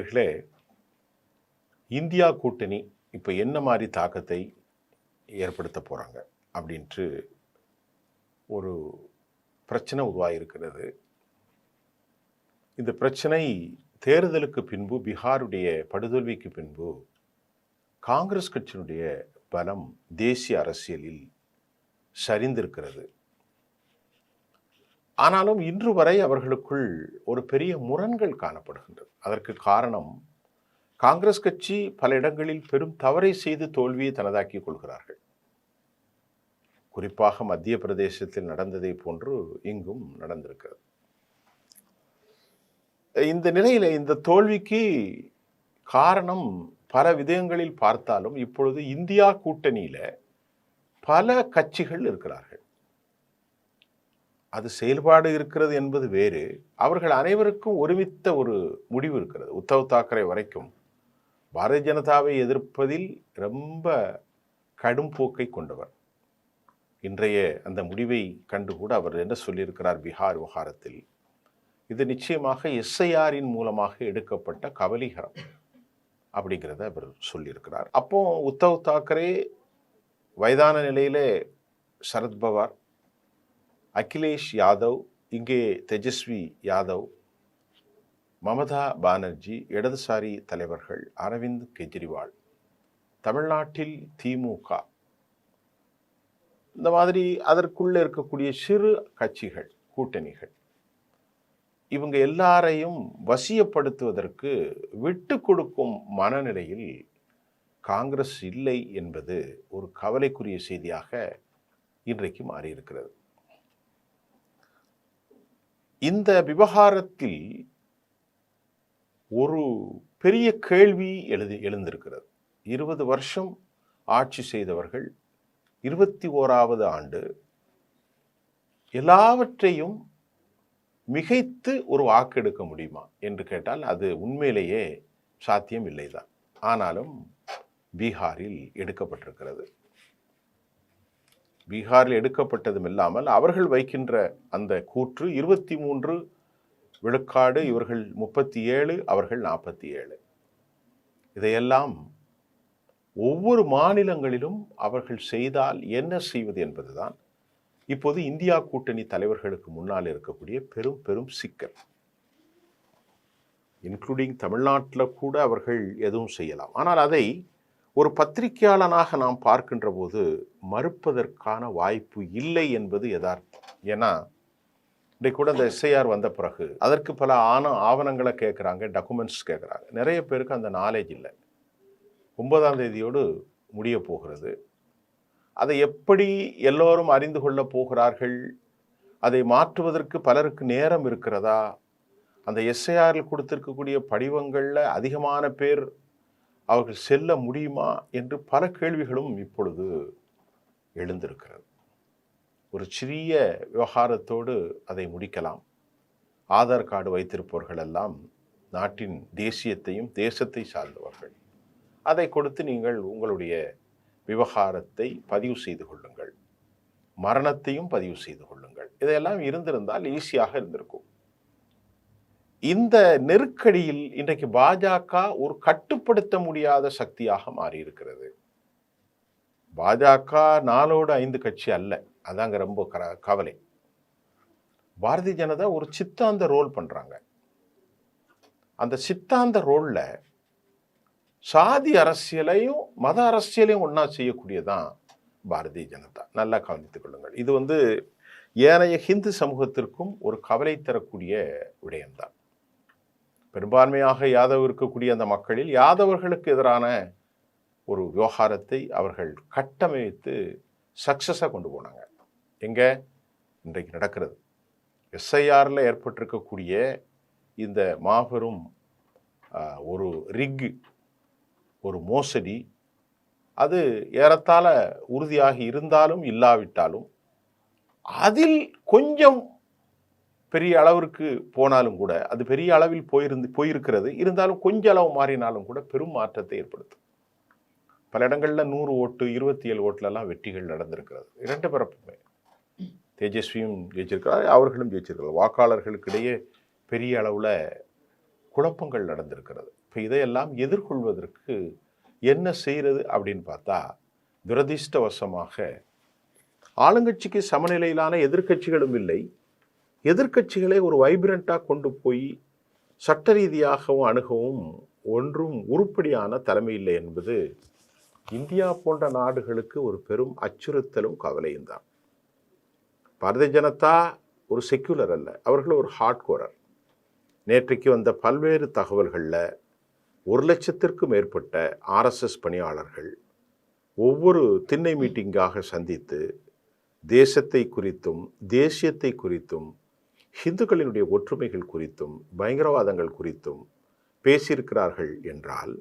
நேயர்களே, இந்தியா கூட்டணி இப்போ என்ன மாதிரி தாக்கத்தை ஏற்படுத்த போகிறாங்க அப்படின்ட்டு ஒரு பிரச்சனை உருவாகியிருக்கிறது. இந்த பிரச்சனை தேர்தலுக்கு பின்பு, பீகாருடைய படுதோல்விக்கு பின்பு காங்கிரஸ் கட்சியினுடைய பலம் தேசிய அரசியலில் சரிந்திருக்கிறது. ஆனாலும் இன்று வரை அவர்களுக்குள் ஒரு பெரிய முரண்கள் காணப்படுகின்றது. அதற்கு காரணம், காங்கிரஸ் கட்சி பல இடங்களில் பெரும் தவறை செய்து தோல்வியை தனதாக்கிக் கொள்கிறார்கள். குறிப்பாக மத்திய பிரதேசத்தில் நடந்ததை போன்று இங்கும் நடந்திருக்கிறது. இந்த நிலையில் இந்த தோல்விக்கு காரணம் பல விதங்களில் பார்த்தாலும் இப்பொழுது இந்தியா கூட்டணியில பல கட்சிகள் இருக்கிறார்கள். அது செயல்பாடு இருக்கிறது என்பது வேறு. அவர்கள் அனைவருக்கும் ஒருமித்த ஒரு முடிவு இருக்கிறது. உத்தவ் தாக்கரே வரைக்கும் பாரதிய ஜனதாவை எதிர்ப்பதில் ரொம்ப கடும் போக்கை கொண்டவர். இன்றைய அந்த முடிவை கண்டு கூட அவர் என்ன சொல்லியிருக்கிறார் பீகார் விவகாரத்தில், இது நிச்சயமாக எஸ்ஐஆரின் மூலமாக எடுக்கப்பட்ட கபலீகரம் அப்படிங்கிறத அவர் சொல்லியிருக்கிறார். அப்போ உத்தவ் தாக்கரே வயதான நிலையிலே சரத்பவார், அகிலேஷ் யாதவ், இங்கே தேஜஸ்வி யாதவ், மமதா பானர்ஜி, இடதுசாரி தலைவர்கள், அரவிந்த் கெஜ்ரிவால், தமிழ்நாட்டில் திமுக, இந்த மாதிரி அதற்குள்ள இருக்கக்கூடிய சிறு கட்சிகள், கூட்டணிகள், இவங்க எல்லாரையும் வசியப்படுத்துவதற்கு விட்டு கொடுக்கும் மனநிலையில் காங்கிரஸ் இல்லை என்பது ஒரு கவலைக்குரிய செய்தியாக இன்றைக்கு மாறியிருக்கிறது. இந்த விவகாரத்தில் ஒரு பெரிய கேள்வி எழுந்திருக்கிறது. 20 வருஷம் ஆட்சி செய்தவர்கள் 21வது ஆண்டு எல்லாவற்றையும் மிகைத்து ஒரு வாக்கு எடுக்க முடியுமா என்று கேட்டால் அது உண்மையிலேயே சாத்தியம் இல்லைதான். ஆனாலும் பீகாரில் எடுக்கப்பட்டிருக்கிறது. பீகாரில் எடுக்கப்பட்டதும் இல்லாமல் அவர்கள் வைக்கின்ற அந்த கூற்று 23 விழுக்காடு, இவர்கள் 37, அவர்கள் 47. இதையெல்லாம் ஒவ்வொரு மாநிலங்களிலும் அவர்கள் செய்தால் என்ன செய்வது என்பதுதான் இப்போது இந்தியா கூட்டணி தலைவர்களுக்கு முன்னால் இருக்கக்கூடிய பெரும் பெரும் சிக்கல். இன்க்ளூடிங் தமிழ்நாட்டில் கூட அவர்கள் எதுவும் செய்யலாம். ஆனால் அதை ஒரு பத்திரிகையாளனாக நாம் பார்க்கின்ற போது மறுப்பதற்கான வாய்ப்பு இல்லை என்பது யதார்த்தம். ஏன்னா இன்றைக்கு கூட இந்த எஸ்ஐஆர் வந்த பிறகு அதற்கு பல ஆவணங்களை கேட்குறாங்க, டாக்குமெண்ட்ஸ் கேட்குறாங்க. நிறைய பேருக்கு அந்த நாலேஜ் இல்லை. 9ஆம் தேதியோடு முடிய போகிறது. அதை எப்படி எல்லோரும் அறிந்து கொள்ள போகிறார்கள்? அதை மாற்றுவதற்கு பலருக்கு நேரம் இருக்கிறதா? அந்த எஸ்ஐஆரில் கொடுத்திருக்கக்கூடிய படிவங்களில் அதிகமான பேர் அவர்கள் செல்ல முடியுமா என்று பல கேள்விகளும் இப்பொழுது எழுந்திருக்கிறது. ஒரு சிறிய விவகாரத்தோடு அதை முடிக்கலாம். ஆதார் கார்டு வைத்திருப்பவர்கள் எல்லாம் நாட்டின் தேசியத்தையும் தேசத்தை சார்ந்தவர்கள். அதை கொடுத்து நீங்கள் உங்களுடைய விவகாரத்தை பதிவு செய்து கொள்ளுங்கள், மரணத்தையும் பதிவு செய்து கொள்ளுங்கள். இதையெல்லாம் இருந்திருந்தால் ஈஸியாக இருந்திருக்கும். இந்த நெருக்கடியில் இன்றைக்கு பாஜக ஒரு கட்டுப்படுத்த முடியாத சக்தியாக மாறியிருக்கிறது. பாஜக 4-5 கட்சி அல்ல, அதாங்க ரொம்ப கவலை. பாரதிய ஜனதா ஒரு சித்தாந்த ரோல் பண்றாங்க. அந்த சித்தாந்த ரோல்ல சாதி அரசியலையும் மத அரசியலையும் ஒன்னா செய்யக்கூடியதான் பாரதிய ஜனதா. நல்லா கவனித்துக் கொள்ளுங்கள். இது ஏனைய ஹிந்து சமூகத்திற்கும் ஒரு கவலை தரக்கூடிய விடயம்தான். பெரும்பான்மையாக யாதவ் இருக்கக்கூடிய அந்த மக்களில் யாதவர்களுக்கு எதிரான ஒரு விவகாரத்தை அவர்கள் கட்டமைத்து சக்சஸாக கொண்டு போனாங்க. எங்க இன்றைக்கு நடக்கிறது எஸ்ஐஆர்ல ஏற்பட்டிருக்கக்கூடிய இந்த மாபெரும் ஒரு ரிக், ஒரு மோசடி, அது ஏறத்தாழ உறுதியாகி இருந்தாலும் இல்லாவிட்டாலும் அதில் கொஞ்சம் பெரிய அளவிற்கு போனாலும் கூட, அது பெரிய அளவில் போயிருக்கிறது, இருந்தாலும் கொஞ்ச அளவு மாறினாலும் கூட பெரும் மாற்றத்தை ஏற்படுத்தும். பல இடங்களில் 100 ஓட்டு 27 ஓட்டுலலாம் வெற்றிகள் நடந்திருக்கிறது. 2 பிறப்புமே தேஜஸ்வியும் ஜெயிச்சிருக்கிறார், அவர்களும் ஜெயிச்சிருக்கிறார். வாக்காளர்களுக்கு இடையே பெரிய அளவில் குழப்பங்கள் நடந்திருக்கிறது. இப்போ இதையெல்லாம் எதிர்கொள்வதற்கு என்ன செய்கிறது அப்படின்னு பார்த்தா, துரதிர்ஷ்டவசமாக ஆளுங்கட்சிக்கு சமநிலையிலான எதிர்க்கட்சிகளும் இல்லை. எதிர்க்கட்சிகளை ஒரு வைப்ரண்ட்டாக கொண்டு போய் சட்ட ரீதியாகவும் அணுகவும் ஒன்றும் உருப்படியான தலைமை இல்லை என்பது இந்தியா போன்ற நாடுகளுக்கு ஒரு பெரும் அச்சுறுத்தலும் கவலையும் தான். பாரதிய ஜனதா ஒரு செக்யூலர் அல்ல, அவர்கள் ஒரு ஹார்ட்கோரர். நேற்றைக்கு வந்த பல்வேறு தகவல்களில் 1,00,000க்கும் மேற்பட்ட ஆர்எஸ்எஸ் பணியாளர்கள் ஒவ்வொரு திண்ணை மீட்டிங்காக சந்தித்து தேசத்தை குறித்தும் தேசியத்தை குறித்தும் ஹிந்துக்களினுடைய ஒற்றுமைகள் குறித்தும் பயங்கரவாதங்கள் குறித்தும் பேசியிருக்கிறார்கள் என்றால்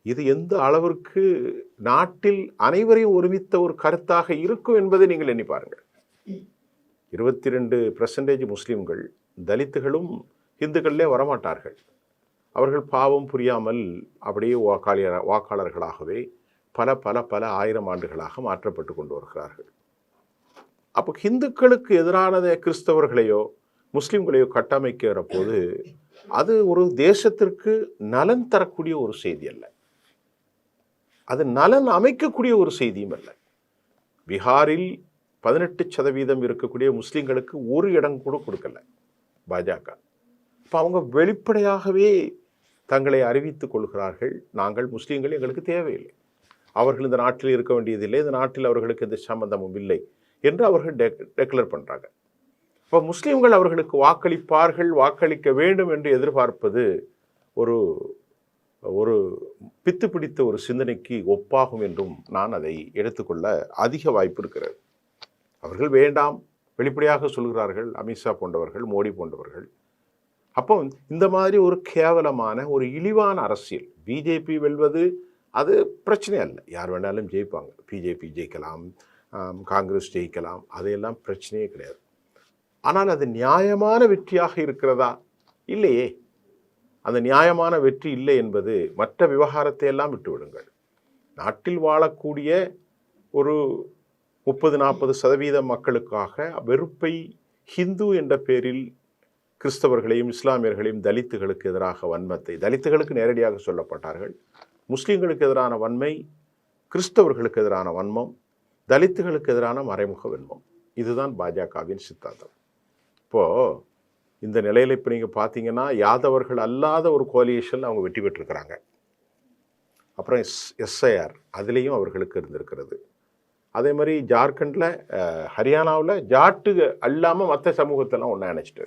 இது எந்த அளவிற்கு நாட்டில் அனைவரையும் ஒருமித்த ஒரு கருத்தாக இருக்கும் என்பதை நீங்கள் எண்ணி பாருங்கள். 22% முஸ்லிம்கள், தலித்துகளும் இந்துக்களிலே வரமாட்டார்கள். அவர்கள் பாவம் புரியாமல் அப்படியே வாக்காளர்களாகவே பல பல பல ஆயிரம் ஆண்டுகளாக மாற்றப்பட்டு கொண்டு வருகிறார்கள். அப்போ ஹிந்துக்களுக்கு எதிரானதை கிறிஸ்தவர்களையோ முஸ்லிம்களையோ கட்டமைக்கிற போது அது ஒரு தேசத்திற்கு நலன் தரக்கூடிய ஒரு செய்தி அல்ல, அது நலன் அமைக்கக்கூடிய ஒரு செய்தியும் அல்ல. பீகாரில் 18% இருக்கக்கூடிய முஸ்லிம்களுக்கு ஒரு இடம் கூட கொடுக்கல பாஜக. இப்போ அவங்க வெளிப்படையாகவே தங்களை அறிவித்துக் கொள்கிறார்கள், நாங்கள் முஸ்லீம்கள் எங்களுக்கு தேவையில்லை, அவர்கள் இந்த நாட்டில் இருக்க வேண்டியதில்லை, இந்த நாட்டில் அவர்களுக்கு எந்த சம்பந்தமும் இல்லை என்று அவர்கள் டெக்ளேர் பண்ணுறாங்க. இப்போ முஸ்லீம்கள் அவர்களுக்கு வாக்களிப்பார்கள், வாக்களிக்க வேண்டும் என்று எதிர்பார்ப்பது ஒரு ஒரு பித்து பிடித்த ஒரு சிந்தனைக்கு ஒப்பாகும் என்றும் நான் அதை எடுத்துக்கொள்ள அதிக வாய்ப்பு இருக்கிறது. அவர்கள் வேண்டாம் வெளிப்படையாக சொல்கிறார்கள், அமித்ஷா போன்றவர்கள், மோடி போன்றவர்கள். அப்போ இந்த மாதிரி ஒரு கேவலமான ஒரு இழிவான அரசியல், பிஜேபி வெல்வது அது பிரச்சனை அல்ல, யார் வேணாலும் ஜெயிப்பாங்க, பிஜேபி ஜெயிக்கலாம், காங்கிரஸ் ஜெயிக்கலாம், அதையெல்லாம் பிரச்சனையே கிடையாது. ஆனால் அது நியாயமான வெற்றியாக இருக்கிறதா? இல்லையே. அந்த நியாயமான வெற்றி இல்லை என்பது மற்ற விவகாரத்தை எல்லாம் விட்டுவிடுங்கள். நாட்டில் வாழக்கூடிய ஒரு 30-40% மக்களுக்காக வெறுப்பை ஹிந்து என்ற பேரில் கிறிஸ்தவர்களையும் இஸ்லாமியர்களையும் தலித்துகளுக்கு எதிராக வன்மத்தை, தலித்துகளுக்கு நேரடியாக சொல்லப்பட்டார்கள், முஸ்லீம்களுக்கு எதிரான வன்மை, கிறிஸ்தவர்களுக்கு எதிரான வன்மம், தலித்துகளுக்கு எதிரான மறைமுக வன்மம், இதுதான் பாஜகவின் சித்தாந்தம். இப்போது இந்த நிலையில் இப்போ நீங்கள் பார்த்தீங்கன்னா யாதவர்கள் அல்லாத ஒரு கோலியேஷன் அவங்க வெற்றி பெற்றிருக்கிறாங்க. அப்புறம் எஸ்ஐஆர் அதுலேயும் அவர்களுக்கு இருந்திருக்கிறது. அதே மாதிரி ஜார்க்கண்டில், ஹரியானாவில் ஜாட்டு அல்லாமல் மற்ற சமூகத்தெல்லாம் ஒன்றா இணைச்சிட்டு,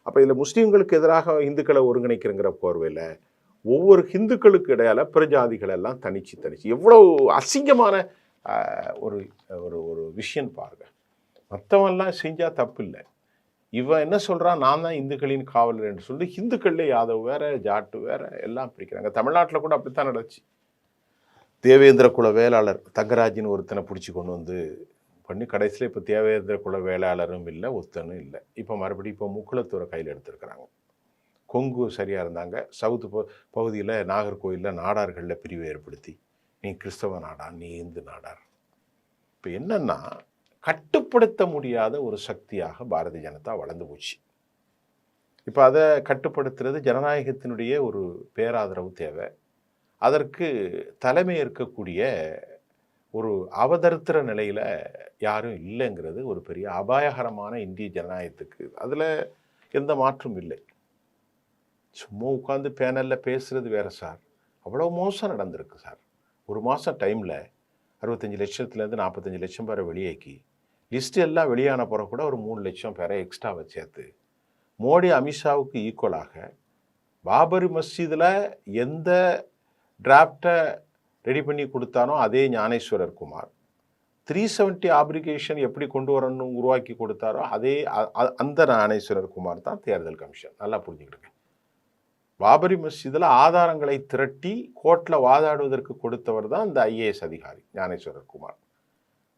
அப்போ இதில் முஸ்லீம்களுக்கு எதிராக இந்துக்களை ஒருங்கிணைக்கிறங்கிற போர்வையில் ஒவ்வொரு ஹிந்துக்களுக்கு இடையால பிரஜாதிகளெல்லாம் தனிச்சு எவ்வளோ அசிங்கமான ஒரு ஒரு ஒரு விஷயம் பாருங்க. மற்றவெல்லாம் செஞ்சால் தப்பு இல்லை, இவன் என்ன சொல்கிறான், நான் தான் இந்துக்களின் காவலர் என்று சொல்லி ஹிந்துக்களில் யாதவ் வேற ஜாட்டு வேற எல்லாம் பிரிக்கிறாங்க. தமிழ்நாட்டில் கூட அப்படித்தான் நடந்துச்சு. தேவேந்திர குல வேளாளர் தங்கராஜின் ஒருத்தனை பிடிச்சி கொண்டு வந்து பண்ணி கடைசியில் இப்போ தேவேந்திர குல வேளாளரும் இல்லை, ஒத்தனும் இல்லை. இப்போ மறுபடியும் இப்போ முக்குளத்தூரை கையில் எடுத்துருக்கிறாங்க. கொங்கு சரியாக இருந்தாங்க, சவுத்து பகுதியில் நாகர்கோயிலில் நாடார்களில் பிரிவை ஏற்படுத்தி நீ கிறிஸ்தவ நாடார், நீ இந்து நாடார். இப்போ என்னன்னா கட்டுப்படுத்த முடியாத ஒரு சக்தியாக பாரதிய ஜனதா வளர்ந்து போச்சு. இப்போ அதை கட்டுப்படுத்துறது ஜனநாயகத்தினுடைய ஒரு பேராதரவு தேவை. அதற்கு தலைமை இருக்கக்கூடிய ஒரு அவதரித்திர நிலையில் யாரும் இல்லைங்கிறது ஒரு பெரிய அபாயகரமான இந்திய ஜனநாயகத்துக்கு. அதில் எந்த மாற்றும் இல்லை. சும்மா உட்காந்து பேனலில் பேசுகிறது வேறு சார், அவ்வளோ மோசம் நடந்திருக்கு சார். ஒரு மாதம் டைமில் 65 லட்சத்துலேருந்து 45 லட்சம் பேரை வெளியேக்கி லிஸ்ட்டு எல்லாம் வெளியான பிறகு கூட ஒரு 3 லட்சம் பேரை எக்ஸ்ட்ராவை சேர்த்து மோடி அமித்ஷாவுக்கு ஈக்குவலாக பாபரி மஸ்ஜிதில் எந்த டிராஃப்டை ரெடி பண்ணி கொடுத்தானோ அதே ஞானேஸ்வரர் குமார், 370 ஆப்ளிகேஷன் எப்படி கொண்டு வரணும் உருவாக்கி கொடுத்தாரோ அதே அந்த ஞானேஸ்வரர் குமார் தான் தேர்தல் கமிஷன். நல்லா புரிஞ்சுக்கிடுங்க. பாபரி மஸ்ஜிதில் ஆதாரங்களை திரட்டி கோர்ட்டில் வாதாடுவதற்கு கொடுத்தவர் தான் இந்த ஐஏஎஸ் அதிகாரி ஞானேஸ்வரர் குமார்.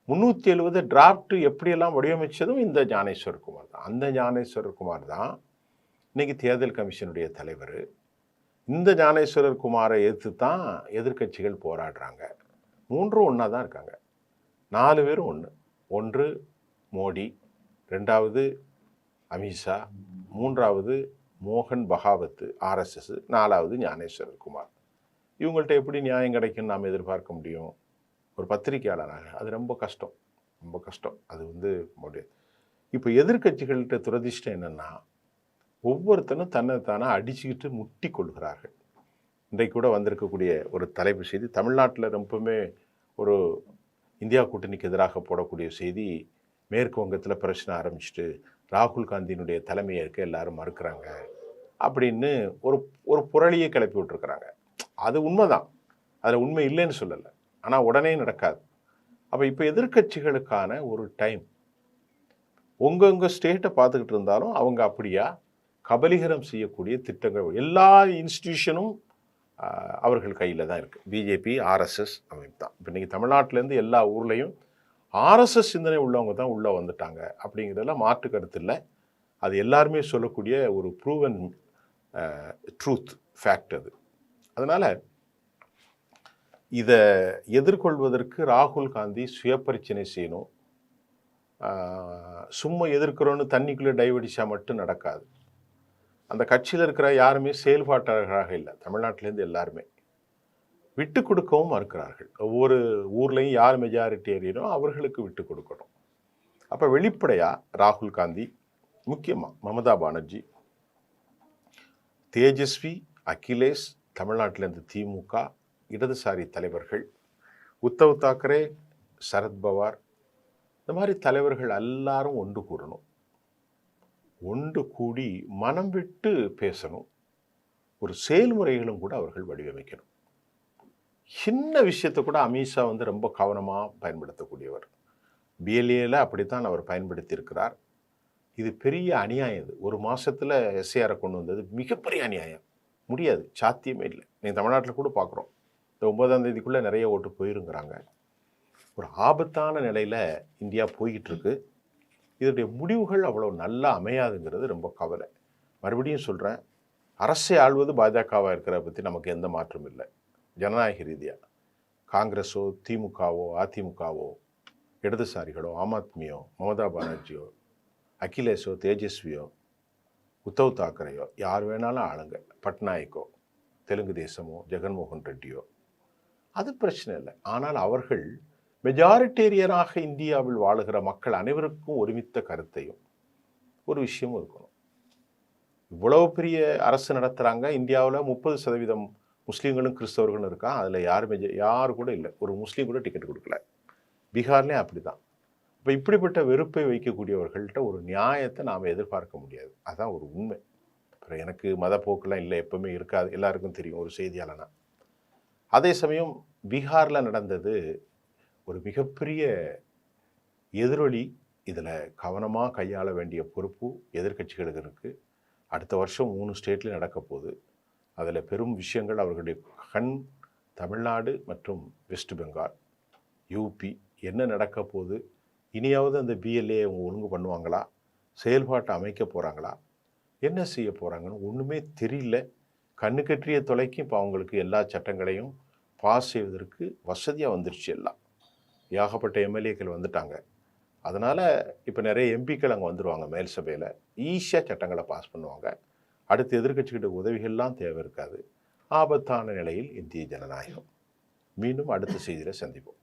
370 டிராஃப்ட் எப்படியெல்லாம் வடிவமைச்சதும் இந்த ஞானேஸ்வரர் குமார் தான். அந்த ஞானேஸ்வரர் குமார் தான் இன்னைக்கு தேர்தல் கமிஷனுடைய தலைவர். இந்த ஞானேஸ்வரர் குமாரை எதிர்த்து தான் எதிர்க்கட்சிகள் போராடுறாங்க. 3 ஒன்றா தான் இருக்காங்க, 4 பேரும் ஒன்று. ஒன்று மோடி, 2வது அமித்ஷா, 3வது மோகன் பகாவத் ஆர்எஸ்எஸ், 4வது ஞானேஸ்வரர் குமார். இவங்கள்ட்ட எப்படி நியாயம் கிடைக்குன்னு நாம் எதிர்பார்க்க முடியும்? ஒரு பத்திரிகையாளராக அது ரொம்ப கஷ்டம், ரொம்ப கஷ்டம். அது முடியாது. இப்போ எதிர்க்கட்சிகள்கிட்ட துரதிஷ்டம் என்னென்னா, ஒவ்வொருத்தனும் தன்னை தானே அடிச்சுக்கிட்டு முட்டி கொள்கிறார்கள். இன்றைக்கு கூட வந்திருக்கக்கூடிய ஒரு தலைப்பு செய்தி, தமிழ்நாட்டில் ரொம்பவுமே ஒரு இந்தியா கூட்டணிக்கு எதிராக போடக்கூடிய செய்தி, மேற்கு வங்கத்தில் பிரச்சனை ஆரம்பிச்சுட்டு ராகுல் காந்தியினுடைய தலைமையை இருக்க எல்லாரும் மறுக்கிறாங்க அப்படின்னு ஒரு ஒரு புரளியை கிளப்பி விட்டுருக்குறாங்க. அது உண்மைதான், அதில் உண்மை இல்லைன்னு சொல்லலை, ஆனால் உடனே நடக்காது. அப்போ இப்போ எதிர்க்கட்சிகளுக்கான ஒரு டைம், உங்கள் ஸ்டேட்டை பார்த்துக்கிட்டு இருந்தாலும் அவங்க அப்படியா கபலீகரம் செய்யக்கூடிய திட்டங்கள் எல்லா இன்ஸ்டிடியூஷனும் அவர்கள் கையில் தான் இருக்குது. பிஜேபி, ஆர்எஸ்எஸ் அமைப்பு தான். இப்போ இன்றைக்கி தமிழ்நாட்டிலேருந்து எல்லா ஊர்லேயும் ஆர்எஸ்எஸ் சிந்தனை உள்ளவங்க தான் உள்ளே வந்துட்டாங்க அப்படிங்கிறதெல்லாம் மாற்று கருத்து இல்லை. அது எல்லாருமே சொல்லக்கூடிய ஒரு ப்ரூவன் ட்ரூத், ஃபேக்ட் அது. அதனால் இதை எதிர்கொள்வதற்கு ராகுல் காந்தி சுயபரிச்சனை செய்யணும். சும்மா எதிர்க்கிறோன்னு தண்ணிக்குள்ளே டைவடிச்சா மட்டும் நடக்காது. அந்த கட்சியில் இருக்கிற யாருமே செயல்பாட்டாளர்களாக இல்லை. தமிழ்நாட்டிலேருந்து எல்லாருமே விட்டு கொடுக்கவும் மறுக்கிறார்கள். ஒவ்வொரு ஊர்லேயும் யார் மெஜாரிட்டி ஏறினோ அவர்களுக்கு விட்டு கொடுக்கணும். அப்போ வெளிப்படையாக ராகுல் காந்தி, முக்கியமாக மமதா பானர்ஜி, தேஜஸ்வி, அகிலேஷ், தமிழ்நாட்டிலேருந்து திமுக, இடதுசாரி தலைவர்கள், உத்தவ் தாக்கரே, சரத்பவார், இந்த மாதிரி தலைவர்கள் எல்லாரும் ஒன்று கூறணும். ஒன்று கூடி மனம் விட்டு பேசணும். ஒரு செயல்முறைகளும் கூட அவர்கள் வடிவமைக்கணும். சின்ன விஷயத்தை கூட அமித்ஷா ரொம்ப கவனமாக பயன்படுத்தக்கூடியவர். பிஎல்ஏல அப்படித்தான் அவர் பயன்படுத்தி இருக்கிறார். இது பெரிய அநியாயம். இது ஒரு மாதத்தில் எஸ்ஐஆரை கொண்டு வந்தது மிகப்பெரிய அநியாயம். முடியாது, சாத்தியமே இல்லை. நீங்கள் தமிழ்நாட்டில் கூட பார்க்குறோம், இந்த 9ஆம் தேதிக்குள்ளே நிறைய ஓட்டு போயிருங்கிறாங்க. ஒரு ஆபத்தான நிலையில் இந்தியா போய்கிட்டு இருக்கு. இதனுடைய முடிவுகள் அவ்வளோ நல்லா அமையாதுங்கிறது ரொம்ப கவலை. மறுபடியும் சொல்கிறேன், அரசை ஆள்வது பாஜகவாக இருக்கிறத பற்றி நமக்கு எந்த மாற்றமும் இல்லை. ஜனநாயக ரீதியாக காங்கிரஸோ, திமுகவோ, அதிமுகவோ, இடதுசாரிகளோ, ஆம் ஆத்மியோ, மமதா பானர்ஜியோ, அகிலேஷோ, தேஜஸ்வியோ, உத்தவ் தாக்கரேயோ, யார் வேணாலும் ஆளுங்க, பட்நாயக்கோ, தெலுங்கு தேசமோ, ஜெகன்மோகன் ரெட்டியோ, அது பிரச்சனை இல்லை. ஆனால் அவர்கள் மெஜாரிட்டேரியனாக இந்தியாவில் வாழுகிற மக்கள் அனைவருக்கும் ஒருமித்த கருத்தையும் ஒரு விஷயமும் இருக்கணும். இவ்வளவு பெரிய அரசு நடத்துகிறாங்க. இந்தியாவில் 30% முஸ்லீம்களும் கிறிஸ்தவர்களும் இருக்கா. அதில் யாரு கூட இல்லை, ஒரு முஸ்லீம் கூட டிக்கெட் கொடுக்கல. பீகார்லேயும் அப்படி தான். இப்போ இப்படிப்பட்ட வெறுப்பை வைக்கக்கூடியவர்கள்ட்ட ஒரு நியாயத்தை நாம் எதிர்பார்க்க முடியாது. அதுதான் ஒரு உண்மை. அப்புறம் எனக்கு மத போக்கெல்லாம் இல்லை, எப்பவுமே இருக்காது, எல்லாருக்கும் தெரியும் ஒரு செய்தியாளனா. அதே சமயம் பீகாரில் நடந்தது ஒரு மிகப்பெரிய எதிரொலி. இதில் கவனமாக கையாள வேண்டிய பொறுப்பு எதிர்க்கட்சிகளுக்கு இருக்குது. அடுத்த வருஷம் 3 ஸ்டேட்லேயும் நடக்க போகுது. அதில் பெரும் விஷயங்கள் அவர்களுடைய கண் தமிழ்நாடு மற்றும் வெஸ்ட் பெங்கால், யூபி என்ன நடக்க போகுது, இனியாவது அந்த பிஎல்ஏ அவங்க ஒழுங்கு பண்ணுவாங்களா, செயல்பாட்டை அமைக்க போகிறாங்களா, என்ன செய்ய போகிறாங்கன்னு ஒன்றுமே தெரியல. கண்ணுக்கெற்றிய தொலைக்கு இப்போ அவங்களுக்கு எல்லா சட்டங்களையும் பாஸ் செய்வதற்கு வசதியாக வந்துருச்சு. எல்லாம் ஏகப்பட்ட எம்எல்ஏக்கள் வந்துட்டாங்க. அதனால் இப்போ நிறைய எம்பிக்கள் அங்கே வந்துடுவாங்க. மேல் சபையில் ஈஸியாக சட்டங்களை பாஸ் பண்ணுவாங்க. அடுத்து எதிர்க்கட்சிக்கிட்ட உதவிகள்லாம் தேவை இருக்காது. ஆபத்தான நிலையில் இந்திய ஜனநாயகம். மீண்டும் அடுத்த செய்தியில் சந்திப்போம்.